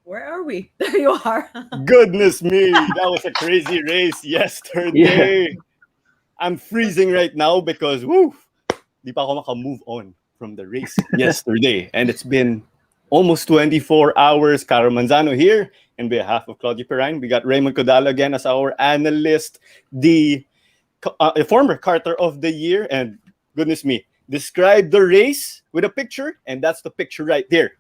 Where are we? There you are. Goodness me, that was a crazy race Yeah. yesterday. I'm freezing right now because di pa ako maka-move on from the race yesterday. And it's been almost 24 hours. Caro Manzano here. In behalf of Claudia Perrine, we got Raymond Cudala again as our analyst, the former Carter of the Year. And goodness me, describe the race with a picture, and that's the picture right there.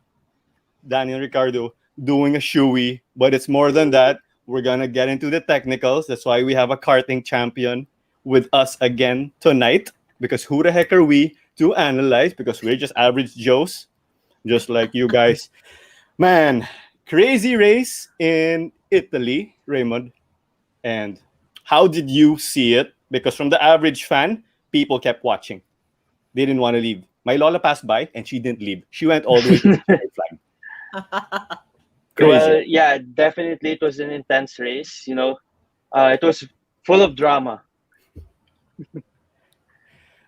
Daniel Ricciardo doing a shoey, but it's more than that. We're gonna get into the technicals. That's why we have a karting champion with us again tonight. Because who the heck are we to analyze? Because we're just average Joes, just like you guys. Man, crazy race in Italy, Raymond. And how did you see it? Because from the average fan, people kept watching. They didn't want to leave. My Lola passed by and she didn't leave. She went all the way to the checkered flag. Crazy. Well, yeah, definitely it was an intense race. It was full of drama.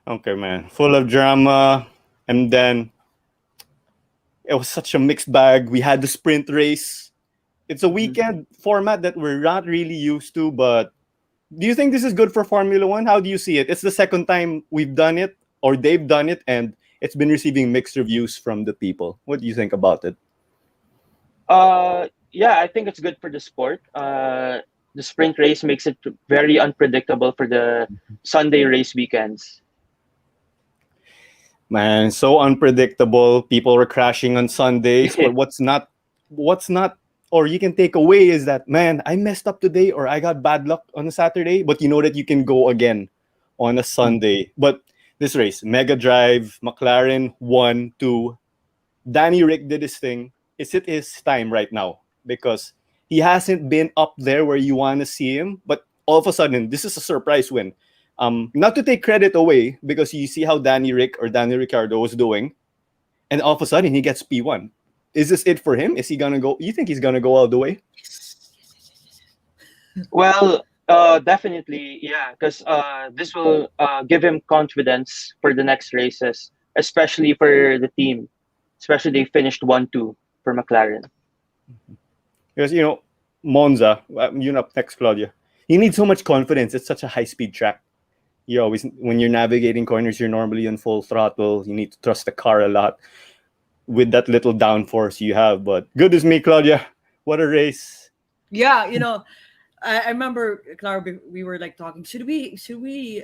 Okay, man. Full of drama. And then it was such a mixed bag. We had the sprint race. It's a weekend format that we're not really used to, but do you think this is good for Formula One? How do you see it? It's the second time we've done it, or they've done it, and it's been receiving mixed reviews from the people. What do you think about it? Yeah, I think it's good for the sport. The sprint race makes it very unpredictable for the Sunday race weekends. Man, so unpredictable. People were crashing on Sundays, but what's not, or you can take away is that, man, I messed up today or I got bad luck on a Saturday, but you know that you can go again on a Sunday. But this race, Mega Drive, McLaren 1, 2, Danny Rick did his thing. Is it his time right now? Because he hasn't been up there where you want to see him, but all of a sudden, this is a surprise win. Not to take credit away, because you see how Danny Rick or Daniel Ricciardo was doing, and all of a sudden he gets P1. Is this it for him? Is he gonna go? You think he's gonna go all the way? Well, definitely, yeah, because this will give him confidence for the next races, especially for the team. Especially they finished 1-2 for McLaren. Because Monza, you're up next, Claudia. You need so much confidence. It's such a high-speed track. You always, when you're navigating corners, you're normally on full throttle. You need to trust the car a lot with that little downforce you have. But goodness me, Claudia, what a race! Yeah, I remember, Clara, we were like talking. Should we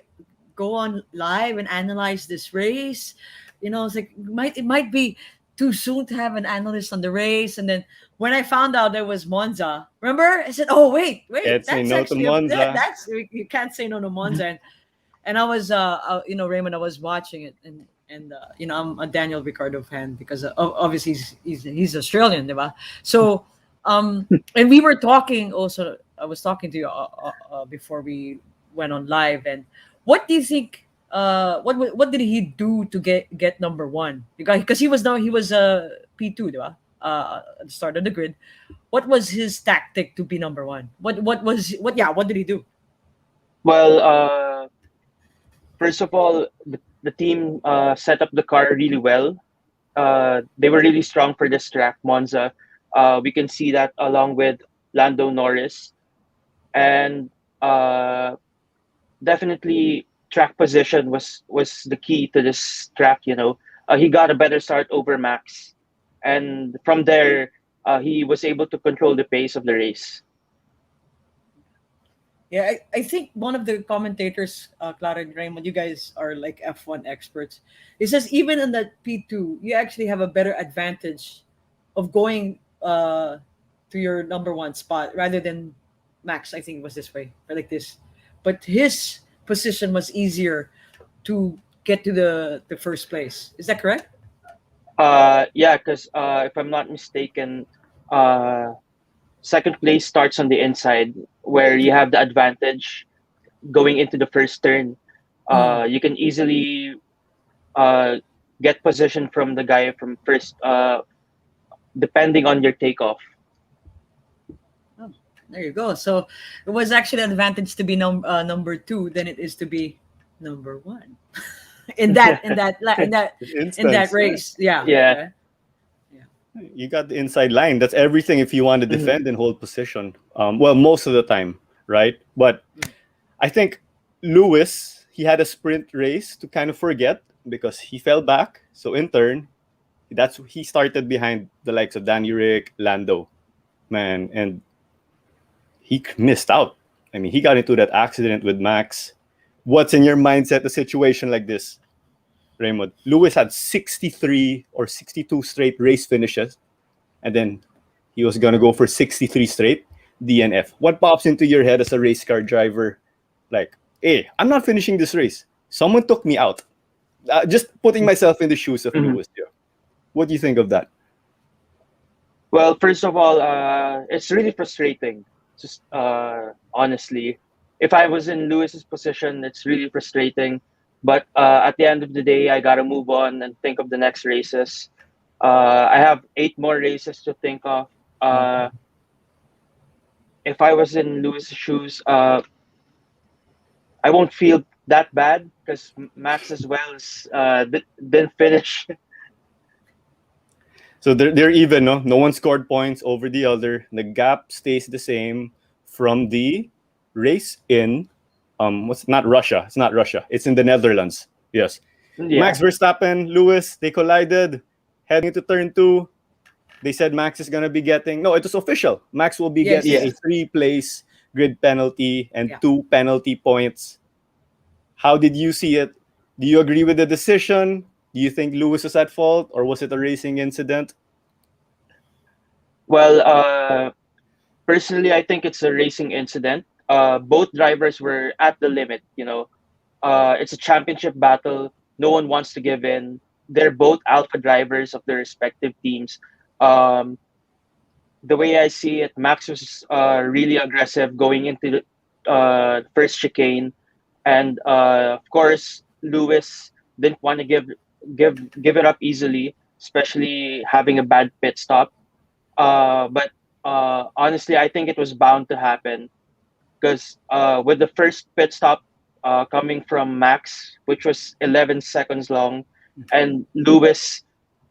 go on live and analyze this race? It's like it might be too soon to have an analyst on the race. And then when I found out there was Monza, remember, I said, "Oh wait, Can't say that's no to actually Monza." that's you can't say no to Monza." And I was, Raymond, I was watching it, and I'm a Daniel Ricciardo fan because obviously he's Australian, diba? So, and we were talking also. I was talking to you before we went on live, and what do you think? What did he do to get number one? Because he was P2, diba? At the start of the grid. What was his tactic to be number one? What did he do? Well, first of all, the team set up the car really well. They were really strong for this track, Monza. We can see that along with Lando Norris. And definitely track position was the key to this track. He got a better start over Max, and from there he was able to control the pace of the race. Yeah, I think one of the commentators, Clara and Raymond, you guys are like F1 experts. It says even in that P2, you actually have a better advantage of going to your number one spot rather than Max. I think it was this way, or like this. But his position was easier to get to the first place. Is that correct? Yeah, because if I'm not mistaken, uh, second place starts on the inside where you have the advantage going into the first turn. Mm. You can easily uh, get position from the guy from first, depending on your takeoff. Oh, there you go. So it was actually an advantage to be number two than it is to be number one in that in that la- in that Instance. race. Yeah. Yeah. Okay. Yeah. You got the inside line. That's everything if you want to Mhm. defend and hold position. Well, most of the time, right? But I think Lewis, he had a sprint race to kind of forget because he fell back. So in turn, that's he started behind the likes of Danny Rick, Lando, man, and he missed out. I mean, he got into that accident with Max. What's in your mindset a situation like this, Raymond? Lewis had 63 or 62 straight race finishes, and then he was gonna go for 63 straight DNF. What pops into your head as a race car driver? Like, hey, I'm not finishing this race. Someone took me out. Just putting myself in the shoes of Mhm. Lewis here. What do you think of that? Well, first of all, it's really frustrating. Just honestly, if I was in Lewis's position, it's really frustrating. But at the end of the day, I gotta move on and think of the next races. I have 8 more races to think of. Uh, if I was in Lewis's shoes, I won't feel that bad because Max as well didn't finish. So they're even, no? No one scored points over the other. The gap stays the same from the race in what's not Russia. It's not Russia. It's in the Netherlands. Yes. Max Yeah. Verstappen, Lewis, they collided heading into turn two. They said Max is gonna be getting no, it was official. Max will be Yes, getting Yeah. a 3 place grid penalty and yeah. 2 penalty points. How did you see it? Do you agree with the decision? Do you think Lewis was at fault or was it a racing incident? Well, personally, I think it's a racing incident. Both drivers were at the limit. It's a championship battle. No one wants to give in. They're both alpha drivers of their respective teams. Um, the way I see it, Max was really aggressive going into the first chicane, and of course, Lewis didn't want to give it up easily, especially having a bad pit stop. But honestly, I think it was bound to happen because with the first pit stop coming from Max, which was 11 seconds long, and Lewis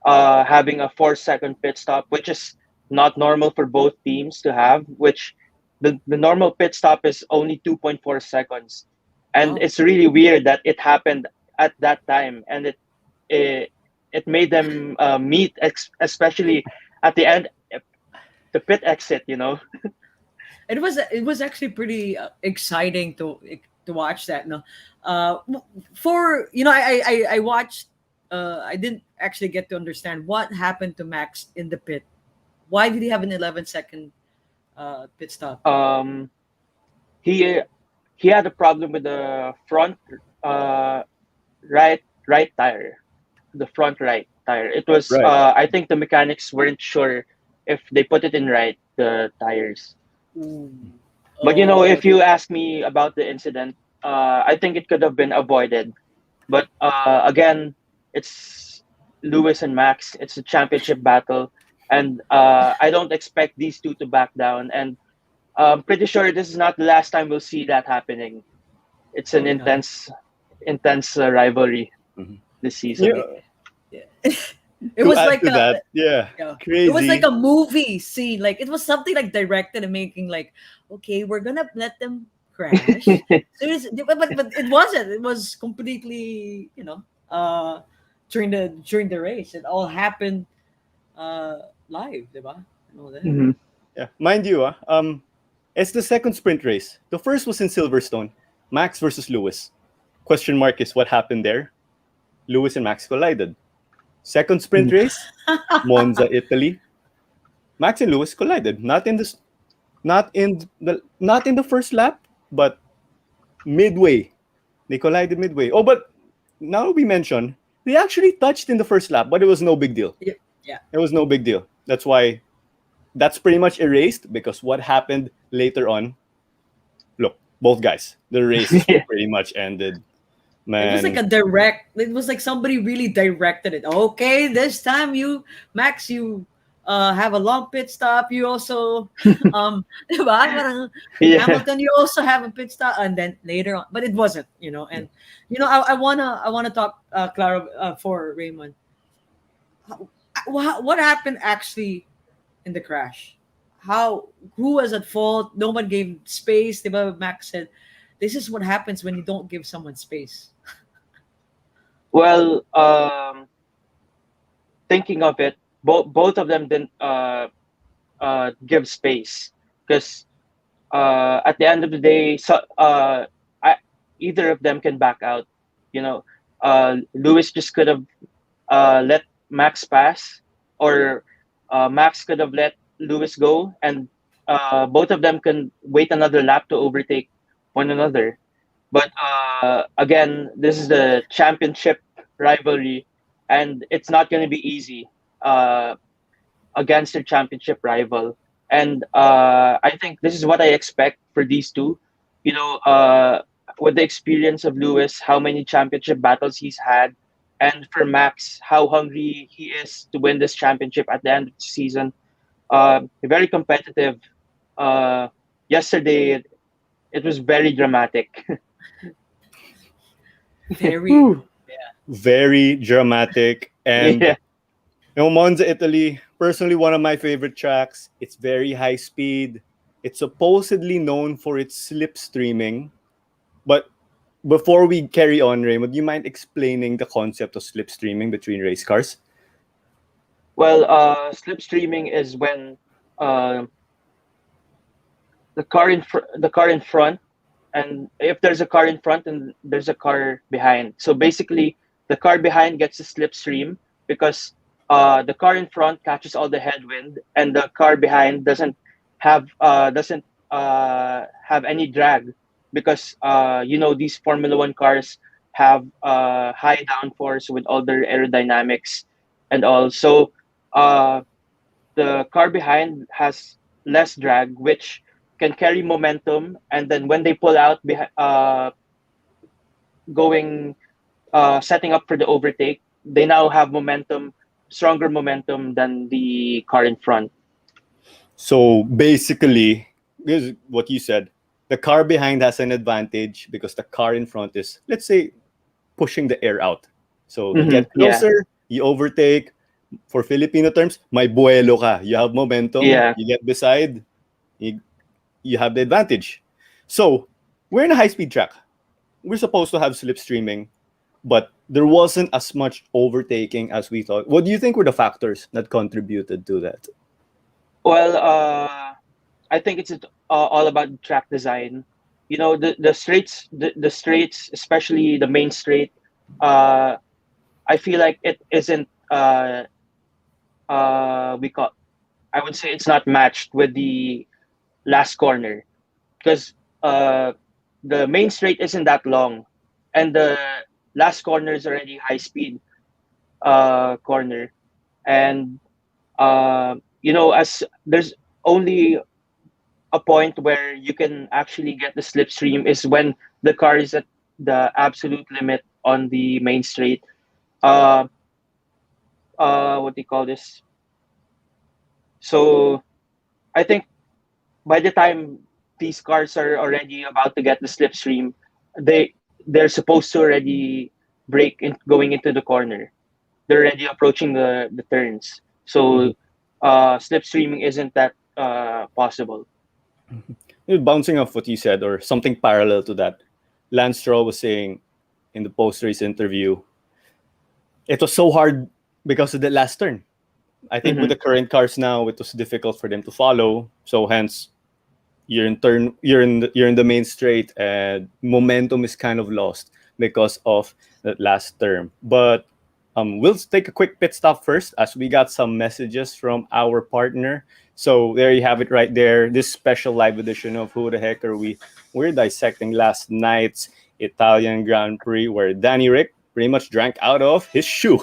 having a 4 second pit stop, which is not normal for both teams to have, which the normal pit stop is only 2.4 seconds. And Oh, it's really weird that it happened at that time, and it, it made them meet, especially at the end, the pit exit. it was actually pretty exciting to watch that. No, for I watched. I didn't actually get to understand what happened to Max in the pit. Why did he have an 11-second pit stop? Um, he he had a problem with the front uh, right tire, the front right tire. It was Right. I think the mechanics weren't sure if they put it in right, the tires. Ooh. But Oh, if you ask me about the incident, I think it could have been avoided. But again, it's Lewis and Max. It's a championship battle, and I don't expect these two to back down. And I'm pretty sure this is not the last time we'll see that happening. It's an yeah. intense rivalry Mhm. this season. Yeah. Yeah. It To was add like to a that, yeah, yeah. It was like crazy. a movie scene. Like it was something like directed and making like, okay, we're gonna let them crash. Seriously, but it wasn't. It was completely during the race. It all happened live, diba? And all that. Mhm. Yeah, mind you, it's the second sprint race. The first was in Silverstone, Max versus Lewis. Question mark is what happened there. Lewis and Max collided. Second sprint race, Monza, Italy. Max and Lewis collided. Not in the first lap, but midway. They collided midway. Oh, but now we mention they actually touched in the first lap, but it was no big deal. Yeah, yeah. It was no big deal. That's why that's pretty much erased because what happened later on, look, both guys, the race Yeah. pretty much ended. It was like Man, a direct. It was like somebody really directed it. Okay, this time you, Max, you have a long pit stop. You also, diba? Parang Yeah. Hamilton, you also have a pit stop, and then later on, but it wasn't. And I wanna talk, Clara, for Raymond. what happened actually in the crash? How who was at fault? No one gave space. Diba Max said, "This is what happens when you don't give someone space." Well, thinking of it, both of them didn't give space because at the end of the day, so I, either of them can back out. You know, Lewis just could have let Max pass, or Max could have let Lewis go, and both of them can wait another lap to overtake one another. But again, this is the championship rivalry, and it's not going to be easy against their championship rival. And I think this is what I expect for these two. You know, with the experience of Lewis, how many championship battles he's had, and for Max, how hungry he is to win this championship at the end of the season. Very competitive. Yesterday, it was very dramatic. Very. Very dramatic. And Yeah. Monza, Italy, personally one of my favorite tracks. It's very high speed. It's supposedly known for its slipstreaming. But before we carry on, Raymond, do you mind explaining the concept of slipstreaming between race cars? Well, slipstreaming is when uh, the car in front, and if there's a car in front and there's a car behind. So basically, the car behind gets a slipstream because the car in front catches all the headwind, and the car behind doesn't have any drag because these Formula One cars have high downforce with all their aerodynamics and all. So uh, the car behind has less drag, which can carry momentum, and then when they pull out, going setting up for the overtake, they now have momentum, stronger momentum than the car in front. So basically, this is what you said. The car behind has an advantage because the car in front is, let's say, pushing the air out. So you get Yeah, closer, you overtake. For Filipino terms, may buelo ka. You have momentum, yeah. you get beside, you, you have the advantage. So we're in a high-speed track. We're supposed to have slipstreaming, but there wasn't as much overtaking as we thought. What do you think were the factors that contributed to that? Well, I think it's all about track design. You know, the straights, especially the main straight. Uh, I feel like it isn't. We call. I would say it's not matched with the last corner because the main straight isn't that long, and the last corner is already high speed corner, and as there's only a point where you can actually get the slipstream is when the car is at the absolute limit on the main straight. Uh, what do you call this? So I think by the time these cars are already about to get the slipstream, they're supposed to already brake in going into the corner. They're already approaching the turns. So slipstreaming isn't that possible. Bouncing off what you said, or something parallel to that, Lance Stroll was saying in the post-race interview, it was so hard because of the last turn. I think with Hmm. the current cars now, it was difficult for them to follow. So hence, you're in the main straight, and momentum is kind of lost because of that last term. But we'll take a quick pit stop first as we got some messages from our partner. So there you have it right there. This special live edition of Who the Heck Are We? We're dissecting last night's Italian Grand Prix where Danny Rick pretty much drank out of his shoe.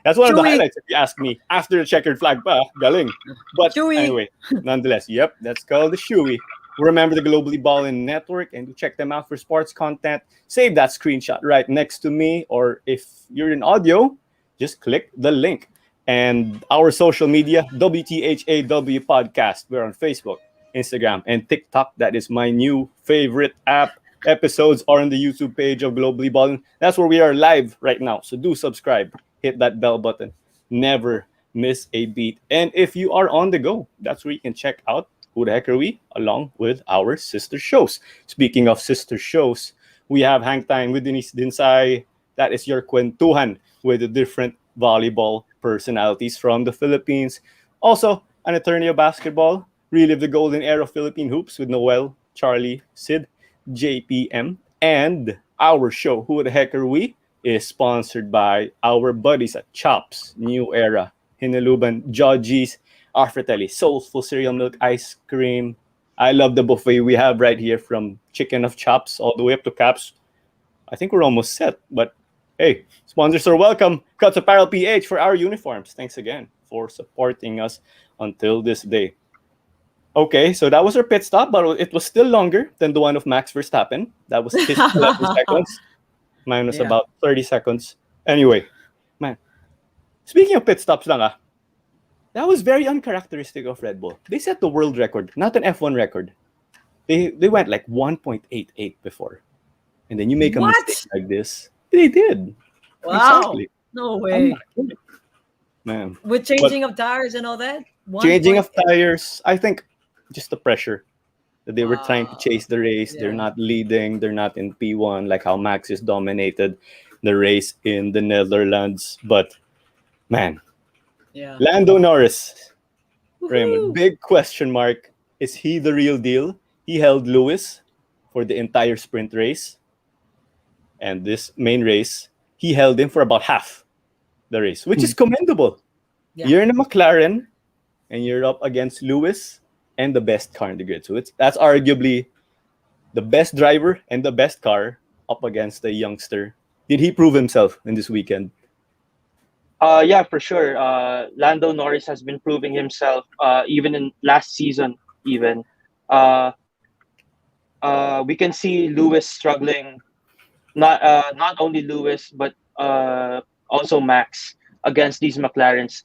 That's one of the Chewy, highlights, if you ask me. After the checkered flag pa, galing. But chewy. anyway, nonetheless, yep, that's called the shoey. Remember the Globally Ballin Network and check them out for sports content. Save that screenshot right next to me, or if you're in audio, just click the link. And our social media, WTHAW Podcast. We're on Facebook, Instagram, and TikTok. That is my new favorite app. Episodes are on the YouTube page of Globally Ballin. That's where we are live right now. So do subscribe, hit that bell button. never miss a beat. And if you are on the go, that's where you can check out Who the Heck Are We, along with our sister shows. Speaking of sister shows, we have Hang Time with Denise Dinsay. That is your kwentuhan with the different volleyball personalities from the Philippines. Also, an attorney of basketball, relive the golden era of Philippine hoops with Noel, Charlie, Sid, JPM, and our show, Who the Heck Are We, is sponsored by our buddies at Chops, New Era, Hinaluban, Jodgies, Afratelli, Soulful Cereal Milk Ice Cream. I love the buffet we have right here from chicken of chops all the way up to caps. I think we're almost set, but hey, sponsors are welcome. Cuts Apparel PH for our uniforms. Thanks again for supporting us until this day. Okay, so that was our pit stop, but it was still longer than the one of Max Verstappen. That was his 11 seconds. Mine was Yeah. about 30 seconds. Anyway, man, speaking of pit stops lang that was very uncharacteristic of Red Bull. They set the world record, not an F1 record. They went like 1.88 before. And then you make a What? mistake like this. They did. Wow. Exactly. No I'm way. not kidding. Man. With changing of tires and all that? Changing of 1.8. tires, I think just the pressure that they were trying to chase the race. They're Yeah. not leading. They're not in P1 like how Max is dominated the race in the Netherlands. But man, Yeah. Lando Norris, Raymond, Woohoo. big question mark. Is he the real deal? He held Lewis for the entire sprint race. And this main race, he held him for about half the race, which is commendable. Yeah. You're in a McLaren and you're up against Lewis and the best car in the grid. So that's arguably the best driver and the best car up against a youngster. Did he prove himself in this weekend? Yeah, for sure. Lando Norris has been proving himself, even in last season. Even uh, we can see Lewis struggling. Not only Lewis, but also Max against these McLarens.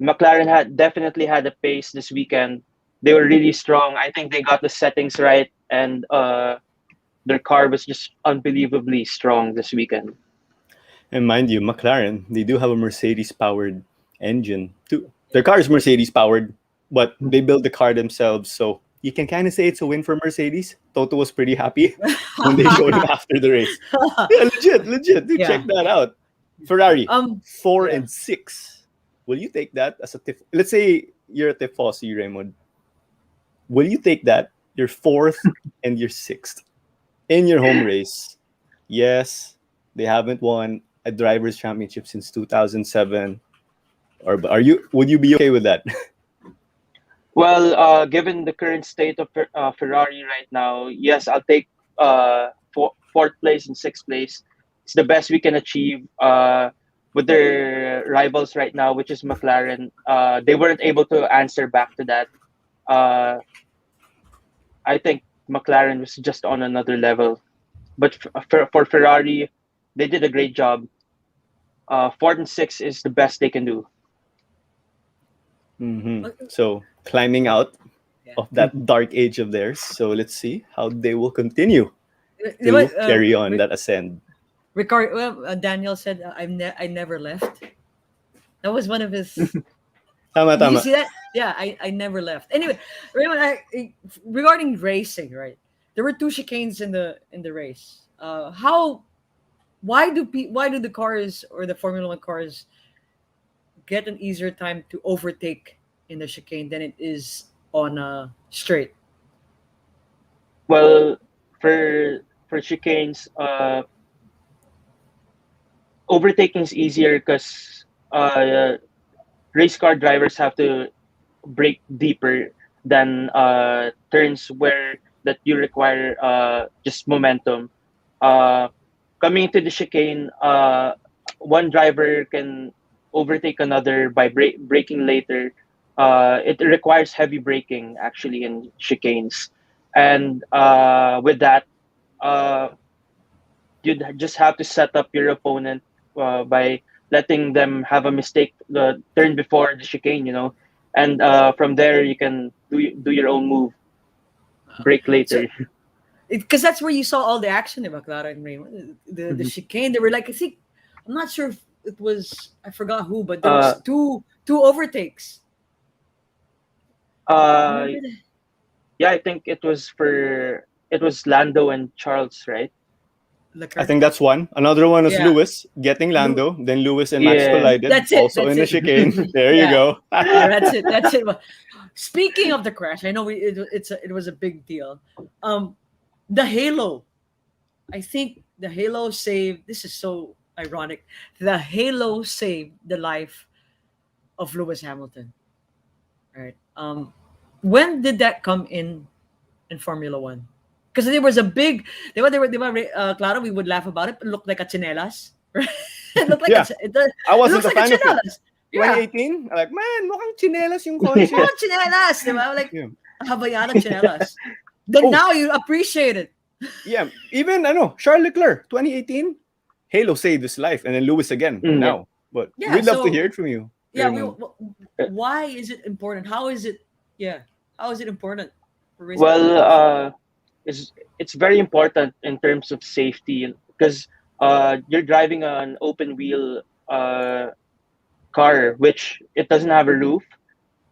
McLaren had definitely had a pace this weekend. They were really strong. I think they got the settings right, and their car was just unbelievably strong this weekend. And mind you, McLaren, they do have a Mercedes-powered engine too. Their car is Mercedes-powered, but they build the car themselves. So you can kind of say it's a win for Mercedes. Toto was pretty happy when they showed him after the race. Yeah, legit. Do Yeah. check that out. Ferrari, 4 yeah. and 6. Will you take that as a tip? Let's say you're a tifosi, Raymond. Will you take that? Your 4th and your 6th in your home race. Yes, they haven't won a drivers' championship since 2007. Or would you be okay with that? Well, given the current state of Ferrari right now, yes, I'll take fourth place and sixth place. It's the best we can achieve with their rivals right now, which is McLaren. They weren't able to answer back to that. Uh, I think McLaren was just on another level. But for Ferrari, they did a great job. Fourth and sixth is the best they can do. So climbing out Yeah. of that dark age of theirs. So let's see how they will continue to But, carry on that ascend. Daniel said, I never left. That was one of his. Tama, Did you tama. see that? Yeah, I never left. Anyway, Raymond, regarding racing, right? There were two chicanes in the race. Why do the cars or the Formula One cars get an easier time to overtake in the chicane than it is on a straight? Well, for chicanes, overtaking is easier because race car drivers have to brake deeper than turns where that you require just momentum. Uh, Coming into the chicane, one driver can overtake another by braking later. It requires heavy braking actually in chicanes, and with that, uh, you just have to set up your opponent by letting them have a mistake the turn before the chicane, and from there you can do your own move, brake later. Because that's where you saw all the action in McLaren, Raymond. The chicane, they were like, I think, I'm not sure if it was I forgot who, but there Uh, was two overtakes. uh, Remember that? yeah, I think it was Lando and Charles, right? I Liquor. think that's one. Another one was Yeah. Lewis getting Lu- Lando. Then Lewis and Max Yeah. collided, That's it. also That's in the it. chicane. There you Yeah. go. Yeah, that's it. That's it. Well, speaking of the crash, I know it was a big deal. The halo. I think the halo saved. This is so ironic. The halo saved the life of Lewis Hamilton. Right. When did that come in Formula One? Because there was a big. Claro, we would laugh about it. But it looked like a chinelas. Right? It looked like Yeah, I it wasn't looks a like a fan of it. chinelas. Yeah. 2018, I'm like, man, mukhang chinelas yung Oh, kotse. chinelas, di ba? Like, Yeah. Hawaiian chinelas. Then Oh, now you appreciate it. yeah. Even, Charles Leclerc, 2018, Halo saved his life. And then Lewis again Yeah. now. But Yeah, we'd love to so hear it from you. yeah, Raymond. why is it important? How is it? Yeah, how is it important for racing Well, drivers? it's very important in terms of safety because you're driving an open wheel car, which it doesn't have a roof.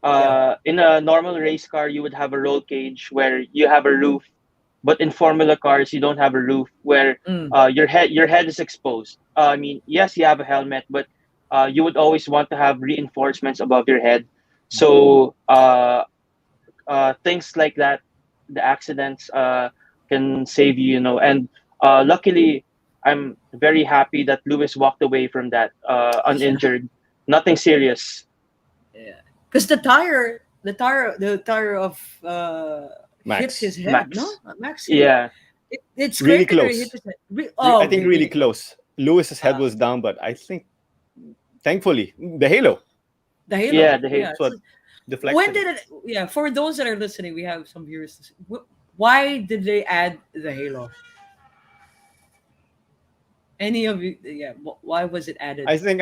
Yeah. In a normal race car, you would have a roll cage where you have a roof, but in Formula cars, you don't have a roof where Mm. your head is exposed. I mean, yes, you have a helmet, but you would always want to have reinforcements above your head. So things like that, the accidents can save you, and luckily, I'm very happy that Lewis walked away from that Yeah, uninjured, nothing serious. yeah. Because the tire of hit Max. his head. No, Max. Max hit it. Yeah, It Really scraped it or it hit close. his head. I Oh, think okay, really really. close. Lewis's head Uh, was down, but I think, thankfully, the Halo. the halo. yeah, the Yeah. hate. That's what When deflected it. did it? Yeah, for those that are listening, we have some viewers. Why did they add the halo? Any of you? Yeah. Why was it added? I think,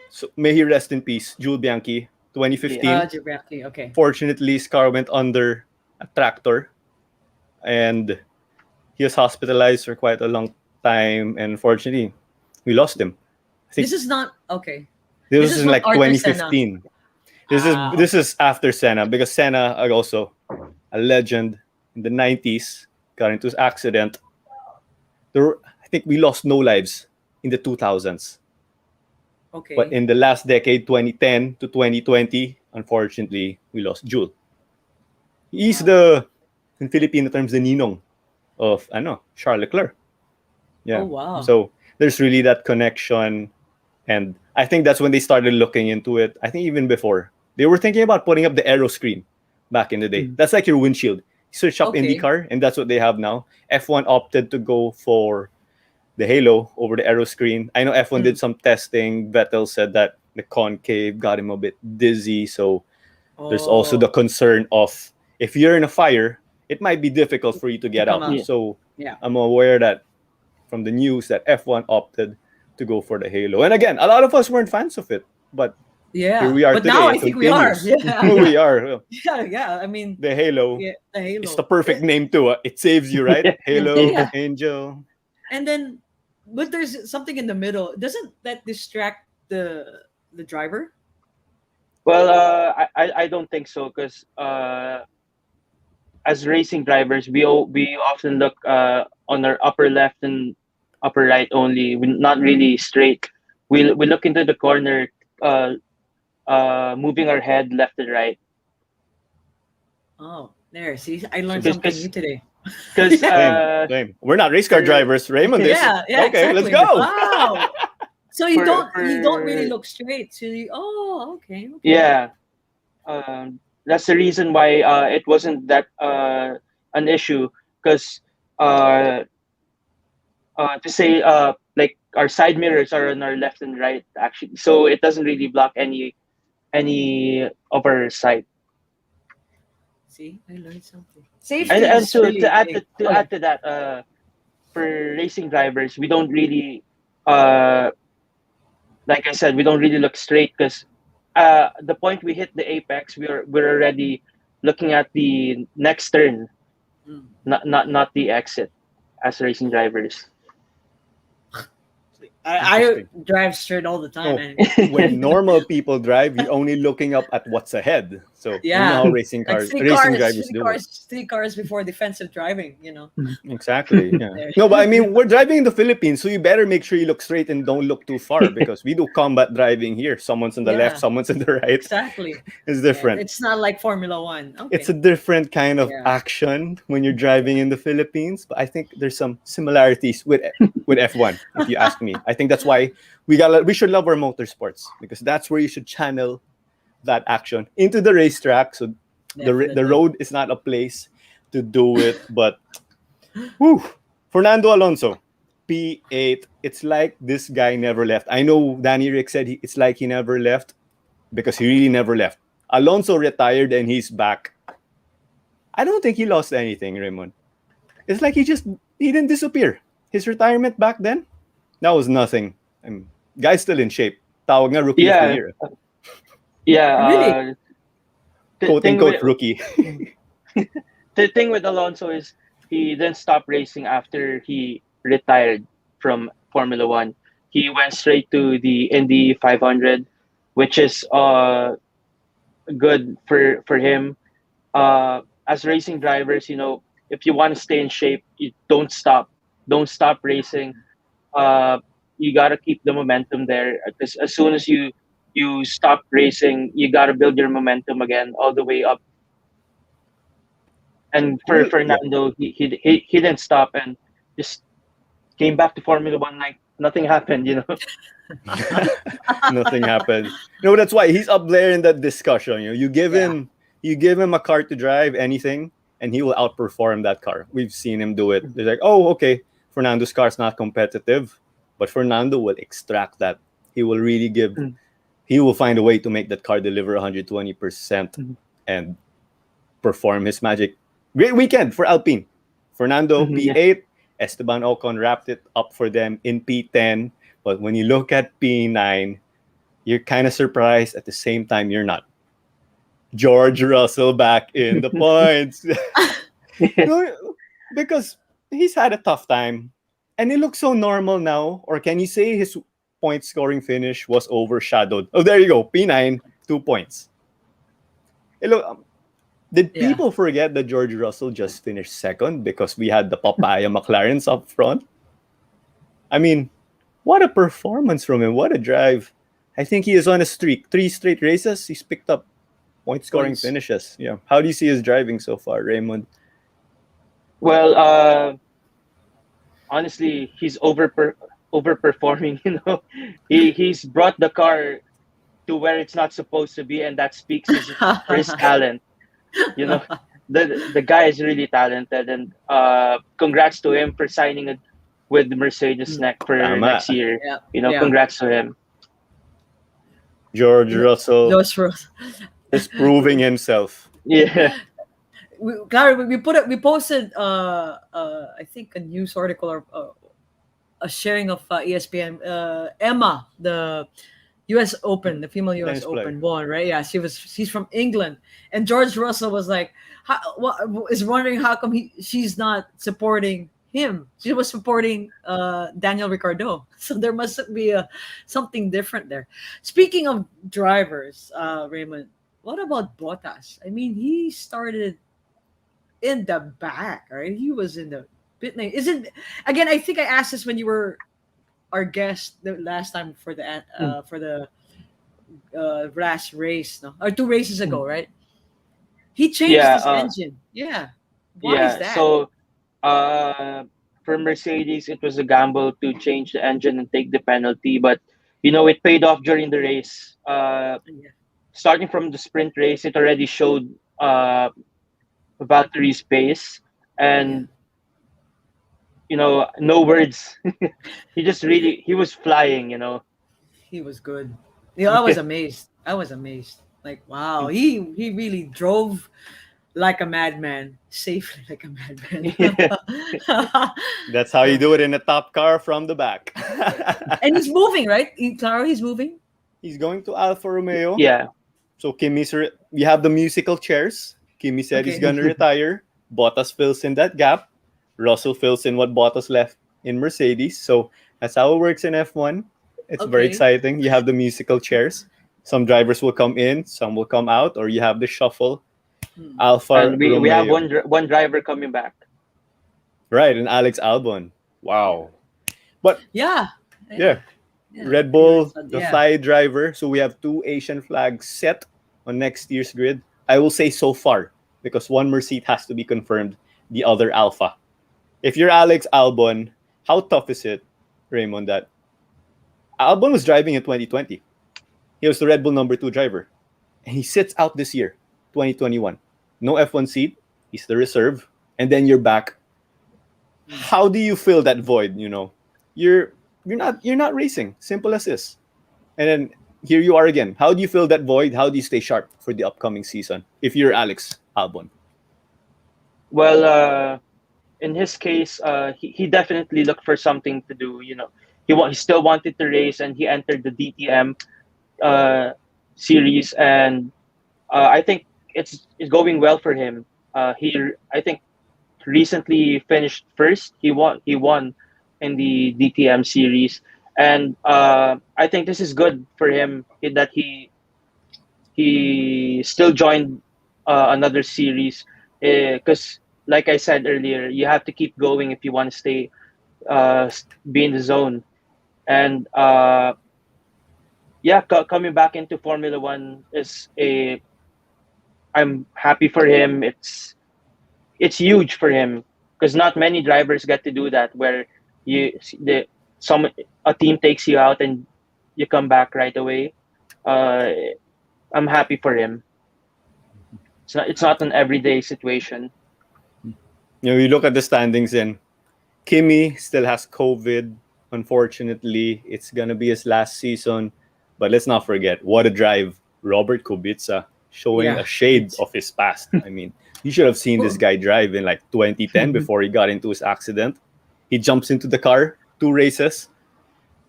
so may he rest in peace, Jules Bianchi, Yeah. 2015. Geography. Okay. Fortunately, his car went under a tractor and he was hospitalized for quite a long time. And unfortunately, we lost him. I think This is not okay. this This was is in not like Arthur Senna. 2015. This is Ah, this okay. is after Senna because Senna also a legend in the 90s got into an accident. I think we lost no lives in the 2000s, but Okay. in the last decade, 2010 to 2020, unfortunately, we lost Jules. He's Wow. the in Filipino terms the ninong of Charles Leclerc. Oh Yeah. wow. So there's really that connection. And I think that's when they started looking into it. I think even before. They were thinking about putting up the aero screen back in the day. Mm. That's like your windshield. Search up Okay. IndyCar, and that's what they have now. F1 opted to go for the halo over the aero screen. I know F1 Mm. did some testing. Vettel said that the concave got him a bit dizzy. So there's also the Oh, concern of if you're in a fire, it might be difficult for you to to get come out. out. Yeah. So Yeah. I'm aware that from the news that F1 opted to go for the Halo. And again, a lot of us weren't fans of it, but here Yeah. we are But now today. I It think we are. continues. Yeah. We are. Yeah. Yeah. I mean, The Halo. yeah. The It's the halo. perfect name too. It saves you, right? Halo, Yeah. Angel. And then, but there's something in the middle. Doesn't that distract the driver? Well, I don't think so because as racing drivers, we often look on our upper left and upper right only. We not really straight. We look into the corner, uh, moving our head left and right. Oh, there. See, I learned So something new Because today. because Yeah. same. We're not race car for drivers. Raymond is. Yeah. Yeah. Okay, let's Exactly. go. Wow. So for you don't really for look straight. So okay, okay. yeah, that's the reason why it wasn't that an issue because uh, to say like our side mirrors are on our left and right actually, so it doesn't really block any of our sight. See, I learned something. And Safety and is to really add big. to Okay. add to that, for racing drivers, we don't really uh like I said, we don't really look straight because the point we hit the apex, we're already looking at the next turn, Mm. not the exit as racing drivers. I drive straight all the time. Oh, And when normal people drive, you're only looking up at what's ahead. So you know yeah, how like racing drivers do it. three cars before defensive driving. Exactly. Yeah. There. No, but I mean, we're driving in the Philippines, so you better make sure you look straight and don't look too far because we do combat driving here. Someone's on the left, Yeah, someone's on the right. exactly. It's Yeah, different. it's not like Formula One. It's a Okay. different kind of Yeah. action when you're driving in the Philippines, but I think there's some similarities with F1, if you ask me. I think that's why we should love our motorsports because that's where you should channel that action into the racetrack. So the Definitely. road is not a place to do it, but whew, Fernando Alonso, P8. It's like this guy never left. I know Danny Rick said it's like he never left because he really never left. Alonso retired and he's back. I don't think he lost anything, Raymond. It's like he didn't disappear. His retirement back then, that was nothing. I mean, guy's still in shape. Tawag nga rookie of the Yeah, year. yeah. Really? The Quote thing unquote with rookie. the thing with Alonso is he didn't stop racing after he retired from Formula One. He went straight to the Indy 500, which is good for him. As racing drivers, if you want to stay in shape, you don't stop racing. You gotta keep the momentum there because as soon as you stop racing, you gotta build your momentum again all the way up. And for Yeah. Fernando, he didn't stop and just came back to Formula One like nothing happened. Nothing happened. No, that's why he's up there in that discussion. Yeah. You give him a car to drive, anything, and he will outperform that car. We've seen him do it. They're like, oh, okay, Fernando's car's not competitive, but Fernando will extract that. He will really give. Mm. He will find a way to make that car deliver 120% and perform his magic. Great weekend for Alpine. Fernando Yeah. P8, Esteban Ocon wrapped it up for them in P10. But when you look at P9, you're kind of surprised. At the same time, you're not. George Russell back in the points. No, because he's had a tough time. And it looks so normal now. Or can you say his point scoring finish was overshadowed? Oh, there you go. P9, 2 points. Did Yeah. people forget that George Russell just finished second because we had the papaya McLarens up front? I mean, what a performance from him. What a drive. I think he is on a streak. 3 straight races, he's picked up point scoring Points. finishes. Yeah. How do you see his driving so far, Raymond? Well, honestly, he's overperforming. He's brought the car to where it's not supposed to be, and that speaks for his talent. The guy is really talented, and congrats to him for signing with Mercedes for Tama. next year. Yeah. Yeah. Congrats to him. George Russell Those were is proving himself. Yeah, Clara, we posted I think a news article or a sharing of ESPN. Emma, the U.S. Open, the female U.S. Tennis player. Open won, right? Yeah, she's from England, and George Russell was like, is wondering how come she's not supporting him. She was supporting Daniel Ricciardo, so there must be something different there. Speaking of drivers, Raymond, what about Bottas? I mean, he started in the back, right? He was in the pit lane. Isn't again? I think I asked this when you were our guest the last time for the last race, no, or 2 races ago, right? He changed yeah, his engine. Yeah, why is yeah. that? So, for Mercedes, it was a gamble to change the engine and take the penalty, but it paid off during the race. Yeah, Starting from the sprint race, it already showed Valtteri's pace, and no words. He was flying. he was good. I was amazed. Like, wow, he really drove like a madman, safely like a madman. That's how you do it in a top car from the back. And he's moving, right? Claro, he's moving. He's going to Alfa Romeo. Yeah, So we have the musical chairs. Kimi said he's Okay. gonna retire. Bottas fills in that gap. Russell fills in what Bottas left in Mercedes. So That's how it works in F1. It's very Okay. exciting. You have the musical chairs. Some drivers will come in, some will come out, or you have the shuffle. Hmm. Alfa And we have Romeo. one driver coming back. Right, and Alex Albon. Wow. But Yeah. yeah, Yeah. Yeah. Red You already Bull, said, the yeah. fly driver. So we have two Asian flags set on next year's grid. I will say so far, because one more seat has to be confirmed, the other Alpha. If you're Alex Albon, how tough is it, Raymond, that Albon was driving in 2020? He was the Red Bull number two driver. And he sits out this year, 2021. No F1 seat. He's the reserve. And then you're back. Hmm. How do you fill that void? You're you're not racing. Simple as this. And then here you are again. How do you fill that void? How do you stay sharp for the upcoming season if you're Alex Albon? Well, in his case, he definitely looked for something to do. He still wanted to race, and he entered the DTM uh, series, and I think it's going well for him. I think recently finished first. He won in the DTM series, and I think this is good for him that he still joined another series because, like I said earlier, you have to keep going if you want to be in the zone. And yeah, coming back into Formula One is a I'm happy for him. It's huge for him because not many drivers get to do that where you the some a team takes you out and you come back right away. Uh, I'm happy for him. It's not an everyday situation. You look at the standings, and Kimi still has COVID. Unfortunately, it's gonna be his last season. But let's not forget what a drive, Robert Kubica, showing Yeah. a shade It's of his past. I mean, you should have seen this oh, guy drive in like 2010 before he got into his accident. He jumps into the car, two races.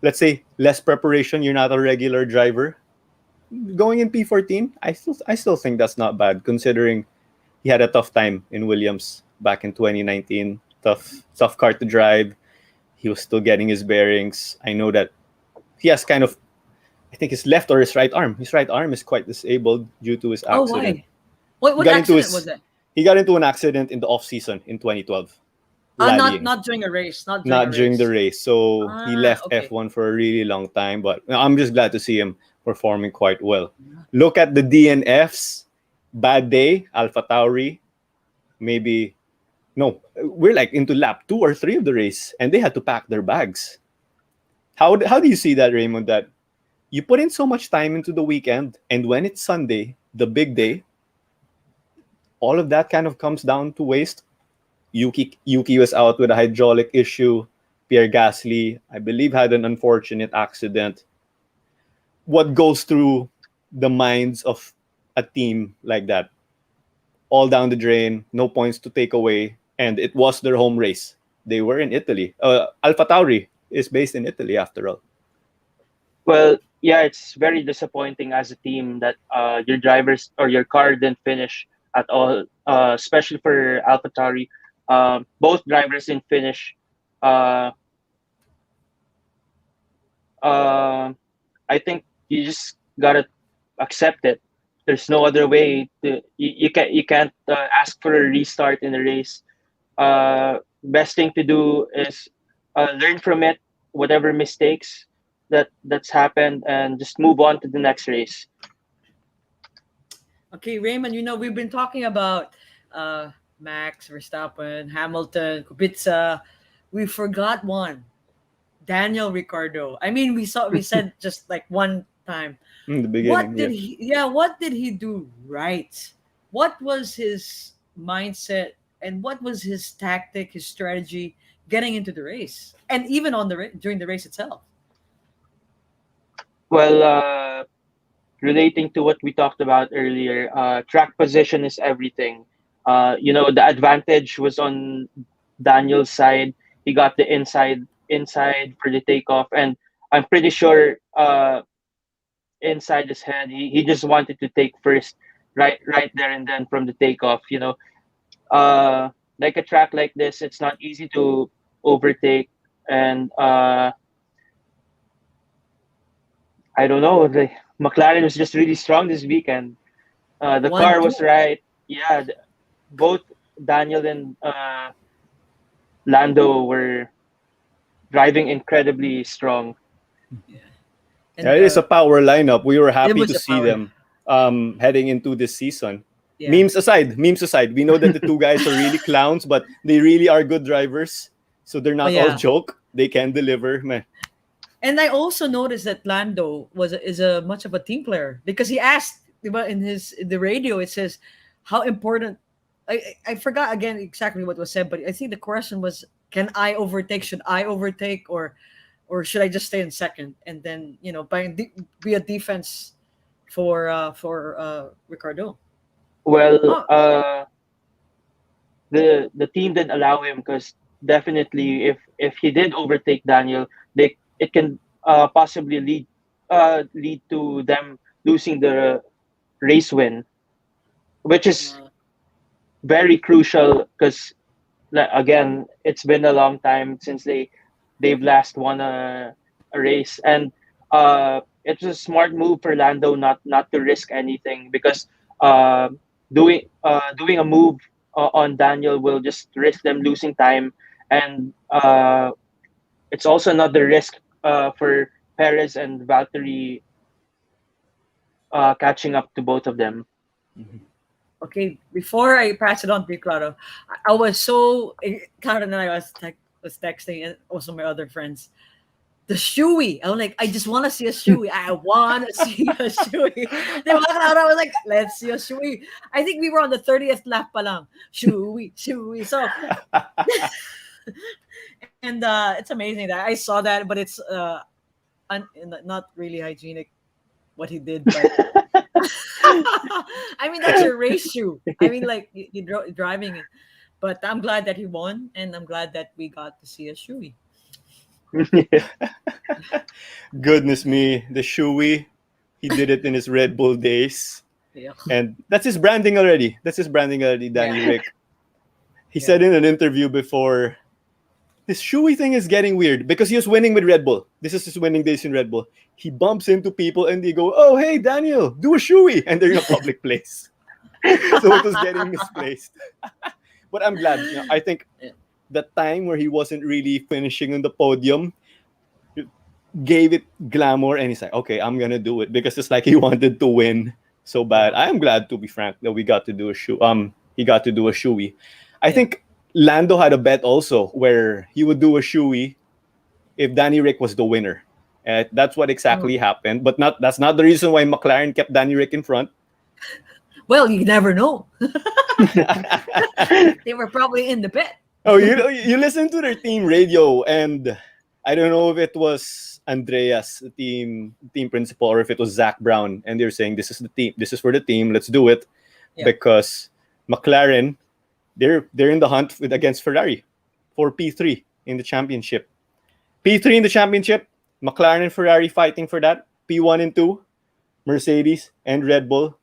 Let's say less preparation. You're not a regular driver. Going in P14, I still think that's not bad considering he had a tough time in Williams back in 2019. Tough car to drive. He was still getting his bearings. I know that he has kind of, I think his left or his right arm. His right arm is quite disabled due to his oh, accident. why? What He what got into accident was his that? he got into an accident in the off season in 2012, Not rallying, not during a race. Not during a not during the race. race. So he Ah, left okay. F1 for a really long time. But I'm just glad to see him performing quite well. Look at the DNFs. Bad day, Alpha Tauri. Maybe no, we're like into lap 2 or 3 of the race, and they had to pack their bags. How do you see that, Raymond? That you put in so much time into the weekend, and when it's Sunday, the big day, all of that kind of comes down to waste. Yuki was out with a hydraulic issue. Pierre Gasly, I believe, had an unfortunate accident. What goes through the minds of a team like that? All down the drain, no points to take away, and it was their home race. They were in Italy. Alpha Tauri is based in Italy, after all. Well, yeah, it's very disappointing as a team that your drivers or your car didn't finish at all, especially for AlphaTauri. Both drivers didn't finish. Uh, uh, I think you just gotta accept it. There's no other way to you can't ask for a restart in the race. Best thing to do is learn from it, whatever mistakes that's happened, and just move on to the next race. Okay, Raymond, we've been talking about uh, Max Verstappen, Hamilton, Kubica. We forgot one, Daniel Ricciardo. I mean, we said just like one time. In the beginning, yeah. What did he do right? What was his mindset and what was his tactic, his strategy getting into the race and even during the race itself? Well, relating to what we talked about earlier, track position is everything. The advantage was on Daniel's side. He got the inside for the takeoff, and I'm pretty sure inside his head, he just wanted to take first, right there and then from the takeoff. Like a track like this, it's not easy to overtake, and I don't know. The McLaren was just really strong this weekend. The car 1-2. was right. Yeah, both Daniel and Lando were driving incredibly strong. Yeah, And it is a power lineup. We were it happy was to a see power. them heading into this season. Yeah. Memes aside, we know that the two guys are really clowns, but they really are good drivers. So they're Oh not all yeah. joke. They can deliver, man. And I also noticed that Lando is a much of a team player because he asked, diba, in the radio. It says how important. I forgot again exactly what was said, but I think the question was, "Can I overtake? Should I overtake, or should I just stay in second and then be a defense for Ricardo?" Well, Oh, the team didn't allow him because definitely if he did overtake Daniel, they it can possibly lead to them losing the race win, which is uh, very crucial because again it's been a long time since they've last won a race, and it was a smart move for Lando not to risk anything because uh, doing a move on Daniel will just risk them losing time, and it's also another risk for Perez and Valtteri catching up to both of them. okay. Before I pass it on to Claro, I was so Karen and I was texting, and also my other friends. The shoey. I'm like, I just want to see a shoey. I want to see a shoey. Then I was like, let's see a shoey. I think we were on the 30th lap pa lang. Shoey, shoey. So, and it's amazing that I saw that, but it's not really hygienic what he did. But I mean, that's your race shoe. I mean, like driving it. But I'm glad that he won, and I'm glad that we got to see a shoey. Goodness me, the shoey. He did it in his Red Bull days. Yeah. And that's his branding already. That's his branding already, Danny Yeah. Rick. He Yeah. said in an interview before, this shoey thing is getting weird because he was winning with Red Bull. This is his winning days in Red Bull. He bumps into people and they go, "Oh, hey, Daniel, do a shoey." And they're in a public place. So it was getting misplaced. But I'm glad. I think the time where he wasn't really finishing on the podium gave it glamour, and he's like, okay, I'm gonna do it because it's like he wanted to win so bad. I am glad, to be frank, that we got to do a shoe. He got to do a shoey. I think Lando had a bet also where he would do a shoey if Danny Rick was the winner. And that's what exactly happened. But that's not the reason why McLaren kept Danny Rick in front. Well, you never know. They were probably in the pit. Oh, you listen to their team radio, and I don't know if it was Andreas, the team principal, or if it was Zach Brown, and they're saying this is the team, this is for the team, let's do it, because McLaren, they're in the hunt against Ferrari for P3 in the championship. P3 in the championship, McLaren and Ferrari fighting for that. P1 and 2, Mercedes and Red Bull.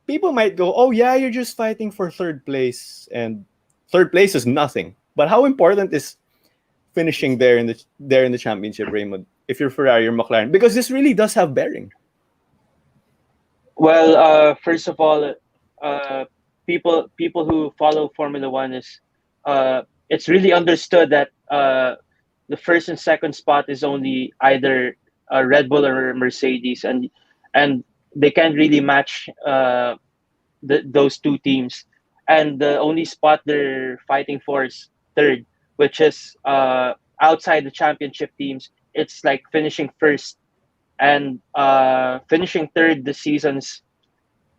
People might go, oh yeah, you're just fighting for third place, and third place is nothing. But how important is finishing there in the championship, Raymond, if you're Ferrari or McLaren? Because this really does have bearing. Well, first of all, people who follow Formula One it's really understood that the first and second spot is only either Red Bull or Mercedes, and they can't really match those two teams. And the only spot they're fighting for is third, which is outside the championship teams. It's like finishing first, and finishing third this season's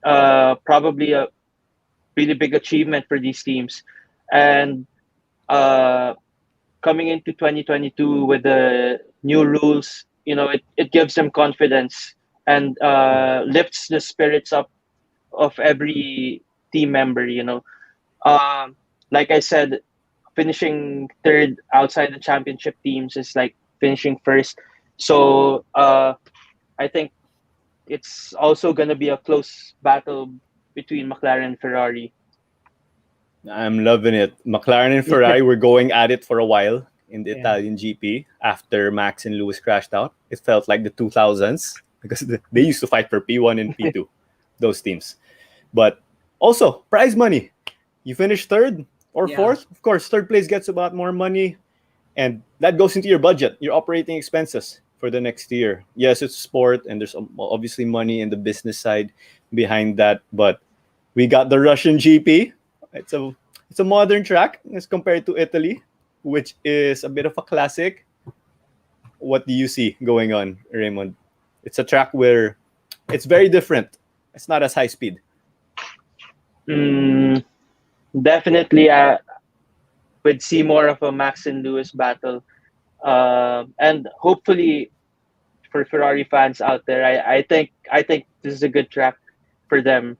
probably a really big achievement for these teams. And coming into 2022 with the new rules, it gives them confidence and lifts the spirits up of every team member. Like I said, finishing third outside the championship teams is like finishing first. So I think it's also going to be a close battle between McLaren and Ferrari. I'm loving it. McLaren and Ferrari were going at it for a while in the Italian GP after Max and Lewis crashed out. It felt like the 2000s. because they used to fight for P1 and P2, those teams. But also, prize money. You finish third or Yeah. fourth, of course, third place gets about more money, and that goes into your budget, your operating expenses for the next year. Yes, it's sport, and there's obviously money in the business side behind that. But we got the Russian GP. It's a modern track as compared to Italy, which is a bit of a classic. What do you see going on, Raymond? It's a track where it's very different. It's not as high speed. Mm, definitely, would see more of a Max and Lewis battle, and hopefully for Ferrari fans out there, I think this is a good track for them.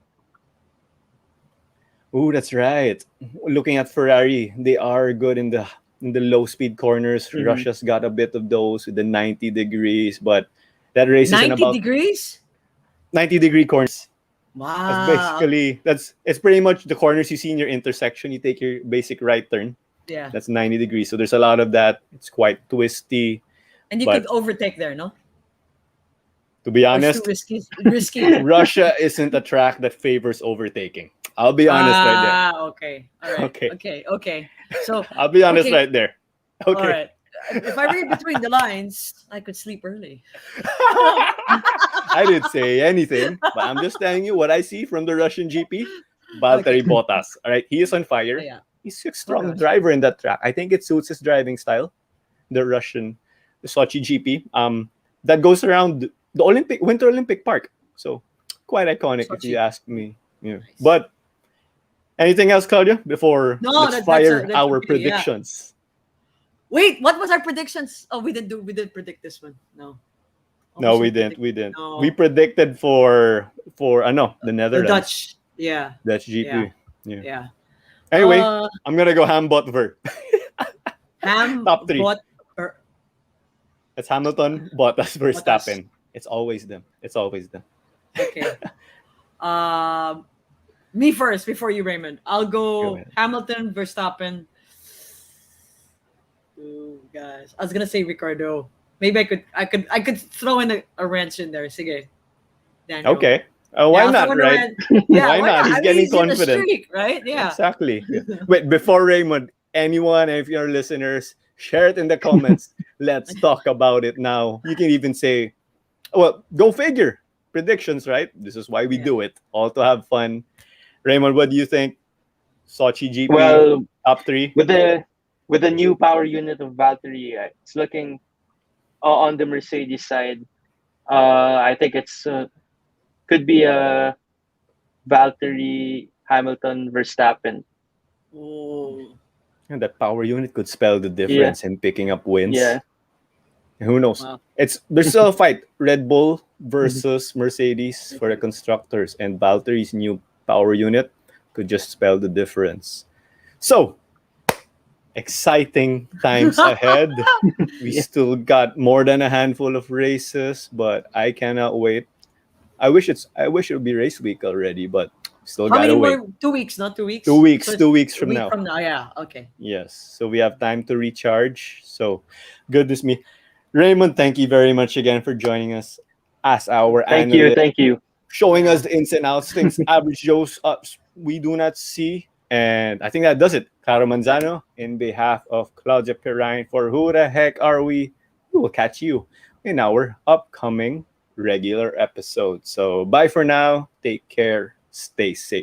Oh, that's right. Looking at Ferrari, they are good in the low speed corners. Mhm. Russia's got a bit of those with the 90 degrees, but that race is in 90 about degrees? 90-degree corners. Wow. That's it's pretty much the corners you see in your intersection. You take your basic right turn. Yeah. That's 90 degrees. So there's a lot of that. It's quite twisty. And you could But overtake there, no? to be Or it's too honest, risky. Risky. Russia isn't a track that favors overtaking. I'll be honest right there. Okay. All right. Okay. Okay. So, I'll be honest okay. right there. All Okay. right. If I read between the lines, I could sleep early. I didn't say anything, but I'm just telling you what I see from the Russian GP. Valtteri Okay. Bottas. All right, he is on Oh, fire. yeah. He's a strong gosh. driver in that track. I think it suits his driving style. The Sochi GP. That goes around the Winter Olympic Park. So quite iconic if you Sochi. ask me. Yeah. Nice. But anything else, Claudia? Before No, let's that's fire that's our okay. Yeah. predictions. Wait, what was our predictions? Oh, we didn't predict this one. No. What No, was we our didn't. prediction? We didn't. No. We predicted for the The Netherlands. Dutch. Yeah. Dutch GP. Yeah. Yeah. Yeah. Anyway, Uh, I'm gonna go Ham-Botver. Ham Top three. bought or It's Hamilton, Bottas, Bottas. Verstappen. It's always them. It's always them. Okay. Me first before you, Raymond. I'll Go go ahead. Hamilton, Verstappen. Ooh, guys. I was gonna say Ricardo. Maybe I could throw in a wrench in there. Sige. Daniel. Okay. Yeah, Why I'll not, throw in a right? wrench. Yeah, Why not? He's I mean, getting he's in a confident. streak, right? Yeah. Exactly. Yeah. Wait, before Raymond, anyone, if you're listeners, share it in the comments. Let's talk about it now. You can even say, well, go figure. Predictions, right? This is why we Yeah. do it. All to have fun. Raymond, what do you think? Sochi GP, Well, top three? with the new power unit of Valtteri, it's looking on the Mercedes side. I think it's could be a Valtteri, Hamilton, Verstappen. Oh. And that power unit could spell the difference in picking up wins. Yeah. Who knows? Wow. There's still a fight. Red Bull versus Mercedes for the constructors, and Valtteri's new power unit could just spell the difference. So exciting times ahead. We still got more than a handful of races, but I cannot wait. I wish it would be race week already, but still How gotta many wait. more? 2 weeks, not 2 weeks. 2 weeks, So it's 2 weeks a from week now. from now. Yeah. Okay. Yes. So we have time to recharge. So goodness me. Raymond, thank you very much again for joining us as our Thank you. analyst, Thank you. showing us the ins and outs, things average Joes we do not see. And I think that does it. Caro Manzano, in behalf of Claudia Pirine, for Who the Heck Are We will catch you in our upcoming regular episode. So bye for now. Take care. Stay safe.